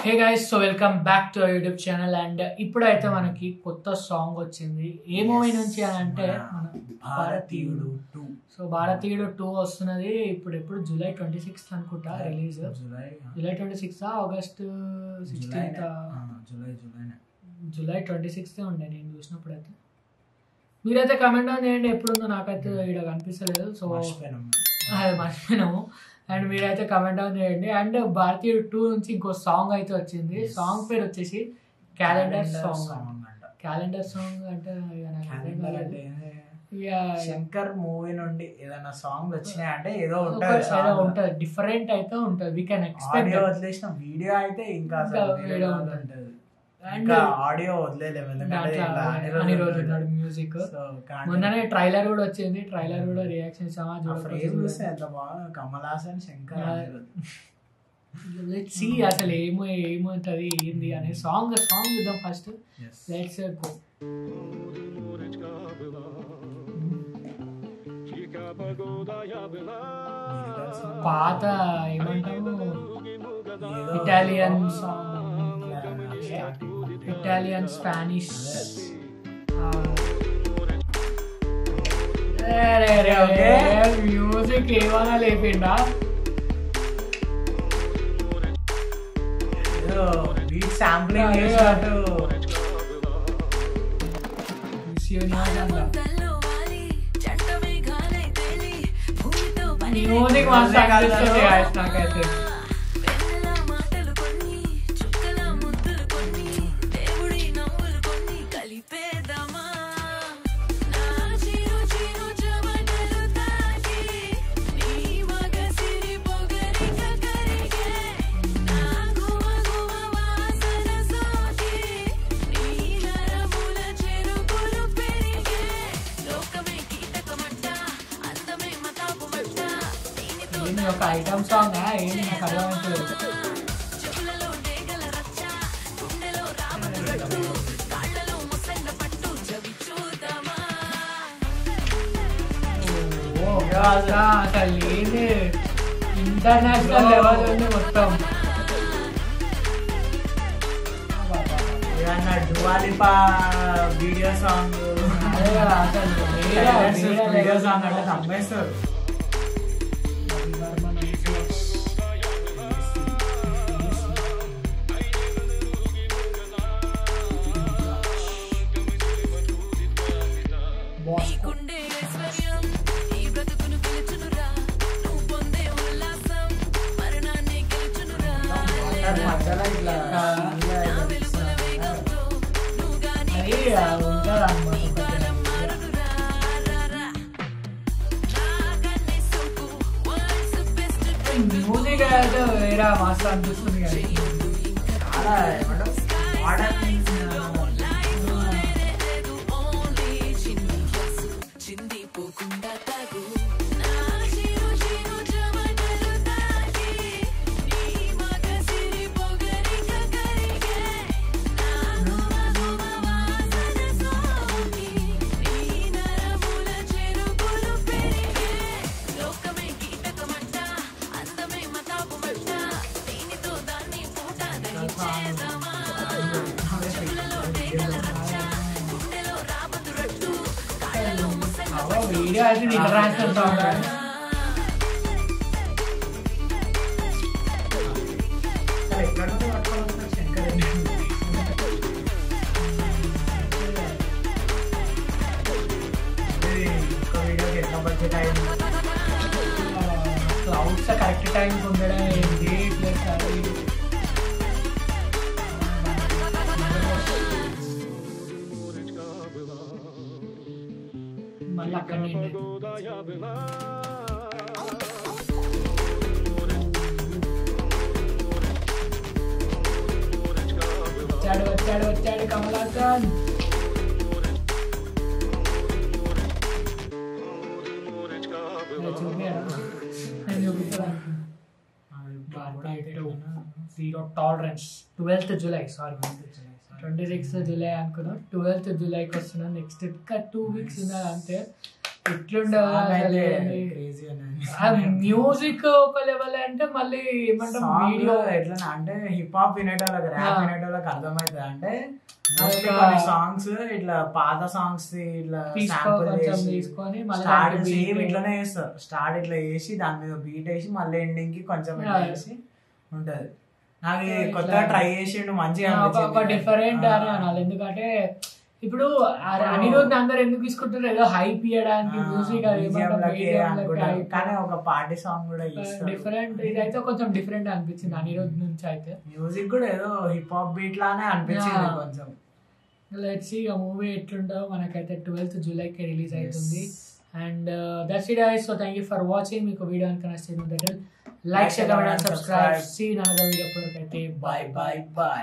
Hey guys, so welcome back to our YouTube channel. And ఇప్పుడైతే మనకి కొత్త song వచ్చింది. ఏ మూవీ నుంచి అని అంటే మన భారతీయుడు 2. సో భారతీయుడు 2 వస్తున్నది. ఇప్పుడు ఎప్పుడు జూలై 26 అనుకుంటా రిలీజ్. జూలై 26 ఆగస్ట్ 16 జూలై 26 ఉండే నేను చూసినప్పుడు. అయితే మీరైతే కమెంట్ ఆన్ చేయండి ఎప్పుడుందో, నాకైతే ఇక్కడ కనిపిస్తలేదు. సో అది మర్చిపోయినాము. అండ్ మీరైతే కమెంట్ ఆన్ చేయండి. అండ్ భారతీయుడు 2 నుంచి ఇంకో సాంగ్ అయితే వచ్చింది. సాంగ్ పేరు వచ్చేసి క్యాలెండర్ సాంగ్. క్యాలెండర్ సాంగ్ అంటే శంకర్ మూవీ నుండి ఏదైనా సాంగ్ వచ్చినాయి అంటే ఏదో ఉంటది, డిఫరెంట్ అయితే ఉంటది. We can expect. వదిలేసిన వీడియో అయితే ఇంకా ఉంటది. ఆడియో వదిలేలేము ఎందుకంటే మ్యూజిక్. మొన్ననే ట్రైలర్ కూడా వచ్చింది. ట్రైలర్ కూడా రియాక్షన్ ఎంత బాగా కమల్ హాసన్ శంకర్. లెట్స్ సీ అసలు ఏముంటది ఏంది అనే సాంగ్ చూద్దాం ఫస్ట్. Let's go. పాత ఏమంటాము ఇటాలియన్ స్పానిష్ మ్యూజిక్ ఏమన్నా లేపిండా. శాంప్లింగ్ మ్యూజిక్ మస్తు అనిపిస్తుంది నాకైతే. ఒక ఐటమ్ సాంగ్ ఏంటి నాకు అర్థమవుతుంది. అసలు ఏంటి ఇంటర్నేషనల్ లెవెల్ ఉంది మొత్తం. డువాలిపా వీడియో సాంగ్ వీడియో సాంగ్ అంటే అమ్మేస్తారు. మ్యూజిక్ అయితే వేరే మస్తు అనిపిస్తుంది. చాలా మోడర్న్ వీడియో అయితే ఇంటర్నేషనల్ సాంగ్. క్లౌడ్స్ కరెక్ట్ టైంకి ఉండడం ఏంటి ప్లస్ అది మళ్ళీ అక్కడ వచ్చాడు Kamal Haasan. Zero tolerance 12th July, sorry 26th July అనుకున్నాం. 12th జూలైకి వస్తున్నాం. నెక్స్ట్ ఇంకా 2 weeks ఉన్నది అంతే. మ్యూజిక్ ఒక లెవెల్ అంటే మళ్ళీ ఏమంటాం వీడియో ఎట్లా అంటే హిప్ హాప్ వినేటోళ్ళకి ర్యాప్ వినేటోళ్ళకి అర్థమవుతుంది అంటే సాంగ్స్ ఇట్లా పాత సాంగ్స్ ఇట్లా తీసుకొని సేమ్ ఇట్లానే చేస్తారు. స్టార్ట్ ఇట్లా వేసి దాని మీద బీట్ వేసి మళ్ళీ ఎండింగ్ కి కొంచెం వేసి ఉంటది. నాకు కొత్తగా ట్రై చేసిండు మంచిగా డిఫరెంట్ అని అనాలి. ఎందుకంటే ఇప్పుడు అనిరుద్ధ్ అందరు ఎందుకు తీసుకుంటారు ఏదో హైప్ ఇయడానికి మ్యూజిక్ కానీ ఒక పార్టీ సాంగ్ కూడా డిఫరెంట్. ఇదైతే కొంచెం డిఫరెంట్ అనిపించింది అనిరుద్ధ్ నుంచి. అయితే మ్యూజిక్ కూడా ఏదో హిప్ హాప్ బీట్ లానే అనిపించింది కొంచెం. లెట్స్ సీ ఆ మూవీ ఎట్లుంటో. మనకైతే 12th జూలైకి రిలీజ్ అవుతుంది. And that's it guys. So thank you for watching. మీకు వీడియో కనుక నచ్చితే like, share, comment and subscribe. See you in another video. అయితే బై బై బై.